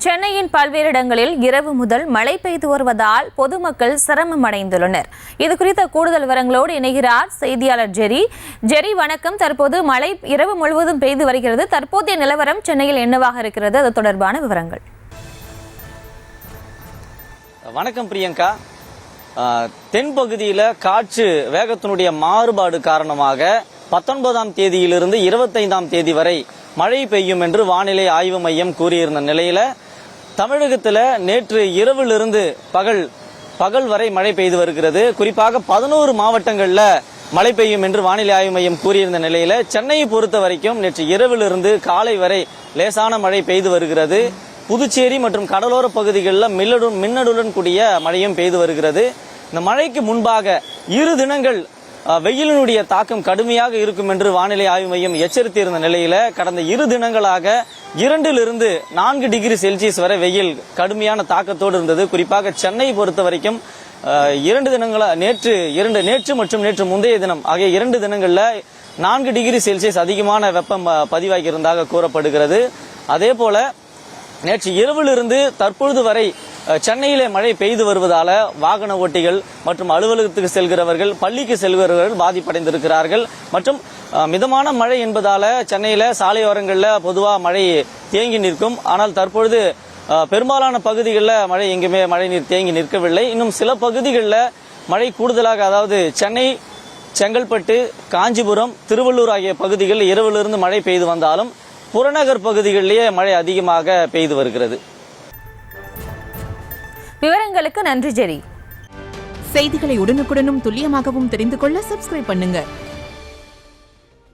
சென்னையின் பல்வேறு இடங்களில் இரவு முதல் மழை பெய்து வருவதால் பொதுமக்கள் சிரமம் அடைந்துள்ளனர். இதுகுறித்த கூடுதல் விவரங்களோடு இணைகிறார் செய்தியாளர் ஜெரி. ஜெரி, வணக்கம். தற்போது மழை இரவு முழுவதும் பெய்து வருகிறது. தற்போதைய நிலவரம் சென்னையில் என்னவாக இருக்கிறது? அது தொடர்பான விவரங்கள். வணக்கம் பிரியங்கா. தென்பகுதியில் காற்று வேகத்தினுடைய மாறுபாடு காரணமாக 19ஆம் தேதியிலிருந்து 25ஆம் தேதி வரை மழை பெய்யும் என்று வானிலை ஆய்வு மையம் கூறியிருந்த நிலையில தமிழகத்தில் நேற்று இரவிலிருந்து பகல் வரை மழை பெய்து வருகிறது. குறிப்பாக 11 மாவட்டங்களில் மழை பெய்யும் என்று வானிலை ஆய்வு மையம் கூறியிருந்த நிலையில சென்னையை பொறுத்த வரைக்கும் நேற்று இரவிலிருந்து காலை வரை லேசான மழை பெய்து வருகிறது. புதுச்சேரி மற்றும் கடலோர பகுதிகளில் மின்னலுடன் கூடிய மழையும் பெய்து வருகிறது. இந்த மழைக்கு முன்பாக 2 தினங்கள் வெயிலினுடைய தாக்கம் கடுமையாக இருக்கும் என்று வானிலை ஆய்வு மையம் எச்சரித்திருந்த நிலையில கடந்த 2 தினங்களாக 2 to 4 டிகிரி செல்சியஸ் வரை வெயில் கடுமையான தாக்கத்தோடு இருந்தது. குறிப்பாக சென்னை பொறுத்த வரைக்கும் 2 தினங்களா நேற்று மற்றும் நேற்று முந்தைய தினம் ஆகிய 2 தினங்கள்ல 4 டிகிரி செல்சியஸ் அதிகமான வெப்பம் பதிவாகி இருந்ததாக கூறப்படுகிறது. அதே போல நேற்று இரவிலிருந்து தற்பொழுது வரை சென்னையிலே மழை பெய்து வருவதால வாகன ஓட்டிகள் மற்றும் அலுவலகத்துக்கு செல்கிறவர்கள், பள்ளிக்கு செல்கிறவர்கள் பாதிப்படைந்திருக்கிறார்கள். மற்றும் மிதமான மழை என்பதால சென்னையில சாலையோரங்களில் பொதுவாக மழை தேங்கி நிற்கும். ஆனால் தற்பொழுது பெரும்பாலான பகுதிகளில் எங்குமே மழை நீர் தேங்கி நிற்கவில்லை. இன்னும் சில பகுதிகளில் மழை கூடுதலாக, அதாவது சென்னை, செங்கல்பட்டு, காஞ்சிபுரம், திருவள்ளூர் ஆகிய பகுதிகளில் இரவிலிருந்து மழை பெய்து வந்தாலும் புறநகர் பகுதிகளிலேயே மழை அதிகமாக பெய்து வருகிறது. விவரங்களுக்கு நன்றி ஜெரி. செய்திகளை உடனுக்குடனும் துல்லியமாகவும் தெரிந்து கொள்ள சப்ஸ்கிரைப் பண்ணுங்க.